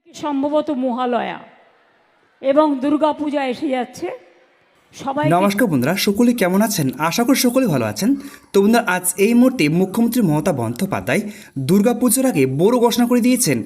সম্ভবত মহালয়া এবং দুর্গাপূজা এসে যাচ্ছে। সবাই নমস্কার বন্ধুরা, সকলে কেমন আছেন? আশা করি সকলে ভালো আছেন। তো বন্ধুরা, আজ এই মুহূর্তে মুখ্যমন্ত্রী মমতা বন্দ্যোপাধ্যায় দুর্গাপুজোর আগে বড় ঘোষণা করে দিয়েছেন।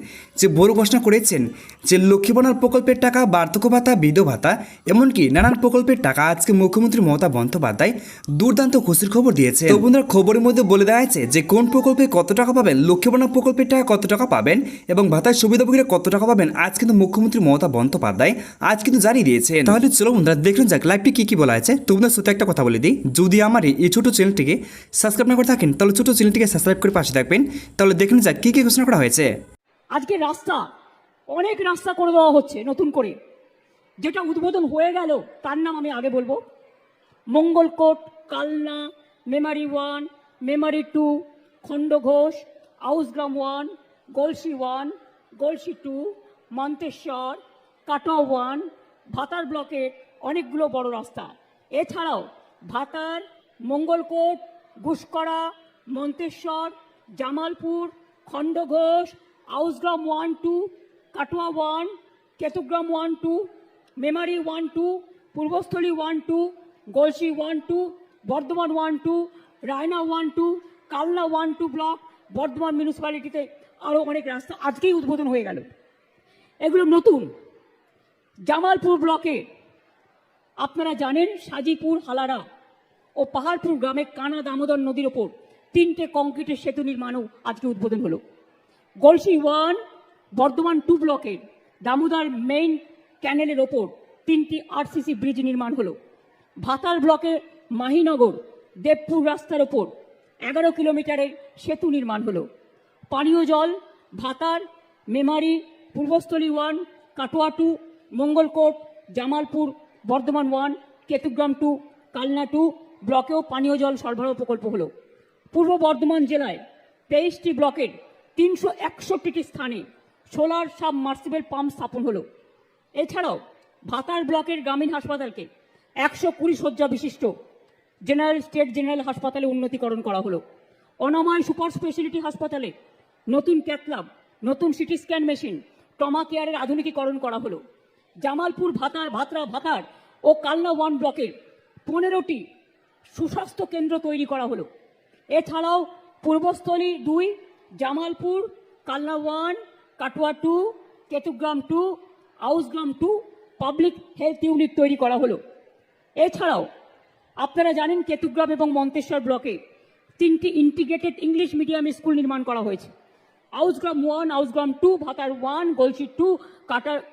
বড় ঘোষণা করেছেন যে লক্ষ্মী ভাণ্ডার প্রকল্পের টাকা, বার্ধক্য ভাতা, বিধবা ভাতা, এমনকি নানান প্রকল্পের টাকা আজকে মুখ্যমন্ত্রী মমতা বন্দ্যোপাধ্যায় দুর্দান্ত খুশির খবর দিয়েছে। তো বন্ধুরা, খবরের মধ্যে বলে দেওয়া হয়েছে যে কোন প্রকল্পে কত টাকা পাবেন, লক্ষ্মী ভাণ্ডার প্রকল্পের টাকা কত টাকা পাবেন এবং ভাতার সুবিধাভোগীরা কত টাকা পাবেন। আজ কিন্তু মুখ্যমন্ত্রী মমতা বন্দ্যোপাধ্যায় আজ কিন্তু জানিয়ে দিয়েছেন। তাহলে চলো বন্ধুরা, দেখুন যাক লাইভটি কি বলা আছে। তোমরা শুধু একটা কথা বলে দিই, যদি আমার এই ছোট চ্যানেলটিকে সাবস্ক্রাইব না করে থাকেন তাহলে ছোট চ্যানেলটিকে সাবস্ক্রাইব করে পাশে থাকবেন। তাহলে দেখুন যাক কি ঘোষণা করা হয়েছে। আজকে অনেক রাস্তা করে দেওয়া হচ্ছে নতুন করে। যেটা উদ্বোধন হয়ে গেল তার নাম আমি আগে বলবো। মঙ্গলকোট, কালনা, মেমারি 1, মেমারি 2, খণ্ডঘোষ, আউসগ্রাম 1, গলসি 1, গলসি 2, মন্তেশ্বর, কাটোয়া 1, ভাতার ব্লকের অনেকগুলো বড় রাস্তা। এছাড়াও ভাতার, মঙ্গলকোট, ঘুষকরা, মন্তেশ্বর, জামালপুর, খণ্ডঘোষ, আউসগ্রাম 1, 2, কাটোয়া 1, কেতুগ্রাম 1, 2, মেমারি 1, 2, পূর্বস্থলী 1, 2, গলসি 1, 2, বর্ধমান 1, 2, রায়না 1, 2, কালনা 1, 2 ব্লক, বর্ধমান মিউনিসিপ্যালিটিতে আরও অনেক রাস্তা আজকেই উদ্বোধন হয়ে গেল। এগুলো নতুন। জামালপুর ব্লকে আপনারা জানেন সাজিপুর, হালারা ও পাহাড়পুর গ্রামে কানা দামোদর নদীর ওপর 3টে কংক্রিটের সেতু নির্মাণও আজকে উদ্বোধন হলো। গলসি 1, বর্ধমান 2 ব্লকের দামোদর মেইন ক্যানেলের ওপর 3টি আরসিসি ব্রিজ নির্মাণ হলো। ভাতার ব্লকে মাহিনগর দেবপুর রাস্তার ওপর 11 কিলোমিটারের সেতু নির্মাণ হলো। পানীয় জল ভাতার, মেমারি, পূর্বস্থলী 1, কাটোয়া 2, মঙ্গলকোট, জামালপুর, বর্ধমান 1, কেতুগ্রাম 2, কালনা 2 ব্লকেও পানীয় জল সরবরাহ প্রকল্প হলো। পূর্ব বর্ধমান জেলায় 23টি ব্লকের 361টি স্থানে সোলার সাবমার্সিবল পাম্প স্থাপন হলো। এছাড়াও ভাতার ব্লকের গ্রামীণ হাসপাতালকে 120 শয্যা বিশিষ্ট স্টেট জেনারেল হাসপাতালে উন্নতিকরণ করা হলো। অনাময় সুপার স্পেশালিটি হাসপাতালে নতুন ক্যাথল্যাব, নতুন সিটি স্ক্যান মেশিন, ট্রমা কেয়ারের আধুনিকীকরণ করা হলো। জামালপুর, ভাতার ও কালনা 1 ব্লকের 15টি সুস্বাস্থ্য কেন্দ্র তৈরি করা হলো। এছাড়াও Purbasthali 2, Jamalpur, Kalna 1, Katwa 2, Ketugram 2, Ausgram 2 public health unit তৈরি করা হলো। এছাড়াও আপনারা জানেন কেতুগ্রাম এবং মন্তেশ্বর ব্লকে 3টি ইন্টিগ্রেটেড ইংলিশ মিডিয়াম স্কুল নির্মাণ করা হয়েছে। আউসগ্রাম 1, আউসগ্রাম 2, ভাতার 1, গলসি 2,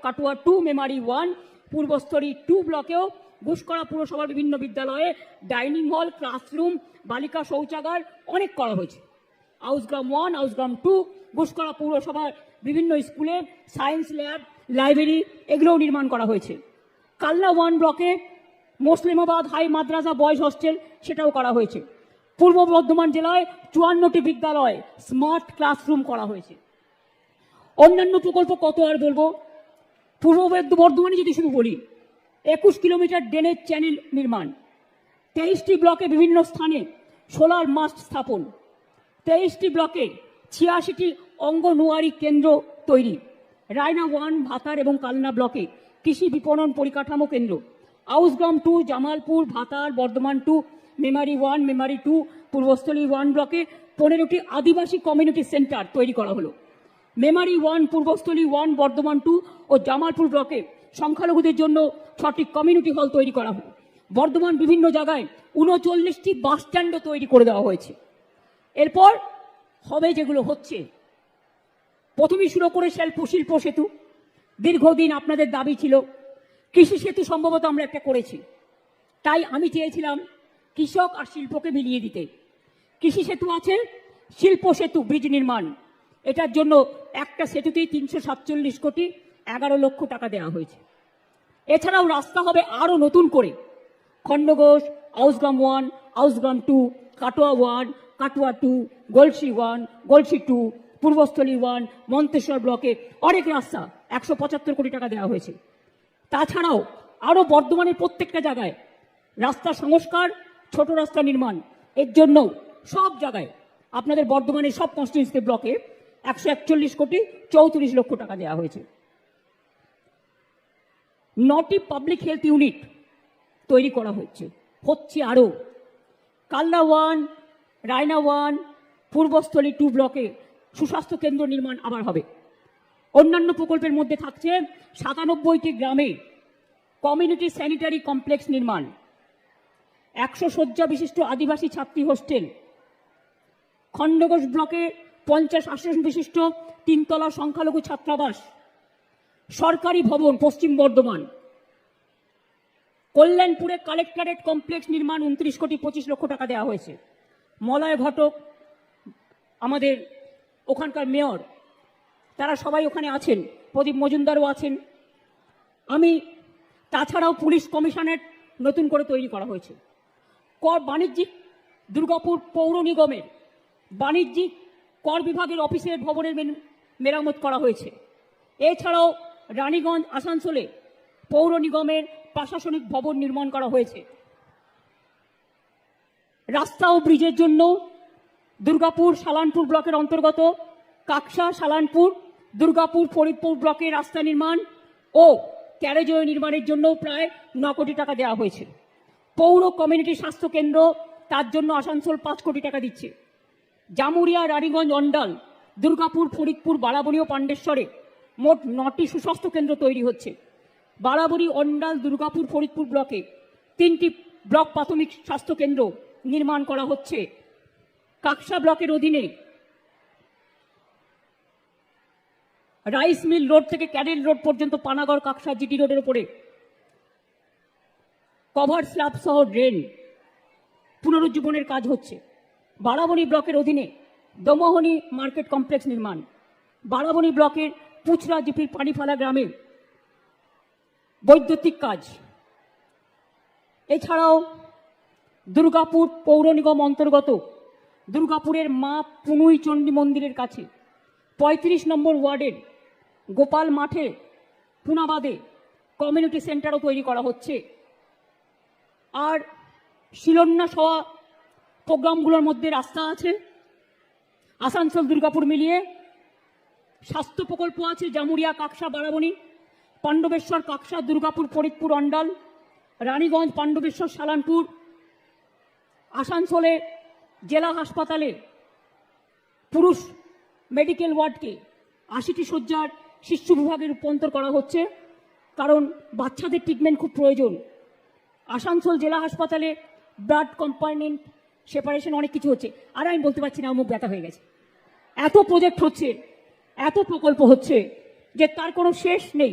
কাটোয়া 2, মেমারি 1, পূর্বস্থলী 2 ব্লকেও ঘুষকরা পুরসভার বিভিন্ন বিদ্যালয়ে ডাইনিং হল, ক্লাসরুম, বালিকা শৌচাগার অনেক করা হয়েছে। আউসগ্রাম 1, আউসগ্রাম 2, ঘুষকরা পুরসভার বিভিন্ন স্কুলে সায়েন্স ল্যাব, লাইব্রেরি এগুলোও নির্মাণ করা হয়েছে। কালনা 1 ব্লকে মুসলিমাবাদ হাই মাদ্রাসা বয়েজ হস্টেল সেটাও করা হয়েছে। পূর্ব বর্ধমান জেলায় 54টি বিদ্যালয়ে স্মার্ট ক্লাসরুম করা হয়েছে। অন্যান্য প্রকল্প কত আর বলবো। পূর্ব বর্ধমানে যদি শুধু বলি, 21 কিলোমিটার ড্রেনেজ চ্যানেল নির্মাণ, 23টি ব্লকে বিভিন্ন স্থানে সোলার মাস্ট স্থাপন, 23টি ব্লকে 86টি অঙ্গনওয়াড়ি কেন্দ্র তৈরি, রায়না 1, ভাতার এবং কালনা ব্লকে কৃষি বিপণন পরিকাঠামো কেন্দ্র, আউসগ্রাম 2, জামালপুর, ভাতার, বর্ধমান 2, মেমারি 1, মেমারি 2, পূর্বস্থলী 1 ব্লকে 15টি আদিবাসী কমিউনিটি সেন্টার তৈরি করা হলো। মেমারি 1, পূর্বস্থলী 1, বর্ধমান 2 ও জামালপুর ব্লকে সংখ্যালঘুদের জন্য 6টি কমিউনিটি হল তৈরি করা হলো। বর্ধমান বিভিন্ন জায়গায় 39টি বাস স্ট্যান্ডও তৈরি করে দেওয়া হয়েছে। এরপর হবে যেগুলো হচ্ছে, প্রথমেই শুরু করে শিল্প সেতু। দীর্ঘদিন আপনাদের দাবি ছিল কৃষি সেতু, সম্ভবত আমরা একটা করেছি। তাই আমি চেয়েছিলাম কৃষক আর শিল্পকে মিলিয়ে দিতে। কৃষি সেতু আছে, শিল্প সেতু ব্রিজ নির্মাণ, এটার জন্য একটা সেতুতেই 347 কোটি 11 লক্ষ টাকা দেওয়া হয়েছে। এছাড়াও রাস্তা হবে আরও নতুন করে। খণ্ডঘোষ, আউসগ্রাম 1, আউসগ্রাম 2, কাটোয়া 1, কাটোয়া 2, গলসি 1, গলসি 2, পূর্বস্থলী 1, মন্তেশ্বর ব্লকে অনেক রাস্তা 175 কোটি টাকা দেওয়া হয়েছে। তাছাড়াও আরও বর্ধমানের প্রত্যেকটা জায়গায় রাস্তা সংস্কার, ছোট রাস্তা নির্মাণ, এর জন্য সব জায়গায় আপনাদের বর্ধমানের সব কনস্টিটিউয়েন্সি ব্লকে 141 কোটি 34 লক্ষ টাকা দেওয়া হয়েছে। 9টি পাবলিক হেলথ ইউনিট তৈরি করা হচ্ছে আরও। কাল্লা 1, রায়না 1, পূর্বস্থলী 2 ব্লকে সুস্বাস্থ্য কেন্দ্র নির্মাণ আবার হবে। অন্যান্য প্রকল্পের মধ্যে থাকছে 97টি গ্রামে কমিউনিটি স্যানিটারি কমপ্লেক্স নির্মাণ, 100 শয্যা বিশিষ্ট আদিবাসী ছাত্রী হোস্টেল, খণ্ডঘোষ ব্লকে 50 আসন বিশিষ্ট 3তলা সংখ্যালঘু ছাত্রাবাস, সরকারি ভবন পশ্চিম বর্ধমান, কল্যাণপুরে কালেক্টরেট কমপ্লেক্স নির্মাণ 29,25,00,000 টাকা দেওয়া হয়েছে। মলয় ঘটক আমাদের ওখানকার মেয়র, তারা সবাই ওখানে আছেন, প্রদীপ মজুমদারও আছেন। তাছাড়াও পুলিশ কমিশনারেট নতুন করে তৈরি করা হয়েছে। বাণিজ্যিক দুর্গাপুর পৌর নিগমের বাণিজ্যিক কর বিভাগের অফিসের ভবনের মেরামত করা হয়েছে। এছাড়াও রানীগঞ্জ আসানসোলে পৌর নিগমের প্রশাসনিক ভবন নির্মাণ করা হয়েছে। রাস্তা ও ব্রিজের জন্য দুর্গাপুর সালানপুর ব্লকের অন্তর্গত কাকসা, সালানপুর, দুর্গাপুর, ফরিদপুর ব্লকে রাস্তা নির্মাণ ও ক্যারেজওয়ে নির্মাণের জন্য প্রায় 9 কোটি টাকা দেওয়া হয়েছে। পৌর কমিউনিটি স্বাস্থ্য কেন্দ্র, তার জন্য আসানসোল 5 কোটি টাকা দিচ্ছে। জামুরিয়া, রানীগঞ্জ, অন্ডাল, দুর্গাপুর, ফরিদপুর, বারাবণী ও পাণ্ডেশ্বরে মোট 9টি সুস্বাস্থ্য কেন্দ্র তৈরি হচ্ছে। বারাবণী, অন্ডাল, দুর্গাপুর, ফরিদপুর ব্লকে 3টি ব্লক প্রাথমিক স্বাস্থ্য কেন্দ্র নির্মাণ করা হচ্ছে। কাকসা ব্লকের অধীনে রাইস মিল রোড থেকে ক্যাডেল রোড পর্যন্ত পানাগড় কাকসা জিটি রোডের উপরে কভার স্ল্যাব সহ ড্রেন পুনরুজ্জীবনের কাজ হচ্ছে। বারাবণী ব্লকের অধীনে দমোহনী মার্কেট কমপ্লেক্স নির্মাণ, বারাবণী ব্লকের পুছরা জিপির পানিফালা গ্রামে বৈদ্যুতিক কাজ। এছাড়াও দুর্গাপুর পৌর নিগম অন্তর্গত দুর্গাপুরের মা পুনুই চণ্ডী মন্দিরের কাছে 35 নম্বর ওয়ার্ডের গোপাল মাঠে পুনাবাদে কমিউনিটি সেন্টারও তৈরি করা হচ্ছে। আর শিলান্যাস হওয়া প্রোগ্রামগুলোর মধ্যে রাস্তা আছে, আসানসোল দুর্গাপুর মিলিয়ে স্বাস্থ্য প্রকল্প আছে, জামুরিয়া, কাকসা, বারাবণী, পাণ্ডবেশ্বর, কাকসা, দুর্গাপুর, ফরিদপুর, অন্ডাল, রানীগঞ্জ, পাণ্ডবেশ্বর, সালানপুর। আসানসোলে জেলা হাসপাতালে পুরুষ মেডিকেল ওয়ার্ডকে 80টি শয্যার শিশু বিভাগে রূপান্তর করা হচ্ছে, কারণ বাচ্চাদের ট্রিটমেন্ট খুব প্রয়োজন। আসানসোল জেলা হাসপাতালে ব্লাড কম্পার্টমেন্ট সেপারেশন, অনেক কিছু হচ্ছে। আর আমি বলতে পারছি না, মুখ ব্যথা হয়ে গেছে। এত প্রজেক্ট হচ্ছে, এত প্রকল্প হচ্ছে যে তার কোনো শেষ নেই।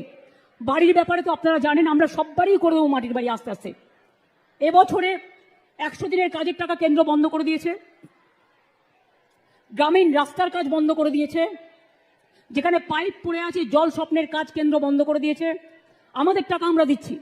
বাড়ির ব্যাপারে তো আপনারা জানেন, আমরা সববারই করে দেবো মাটির বাড়ি আস্তে আস্তে। এবছরে 100 দিনের কাজের টাকা কেন্দ্র বন্ধ করে দিয়েছে, গ্রামীণ রাস্তার কাজ বন্ধ করে দিয়েছে, যেখানে পাইপ পড়ে আছে জল স্বপ্নের কাজ কেন্দ্র বন্ধ করে দিয়েছে। আমাদের টাকা আমরা দিচ্ছি,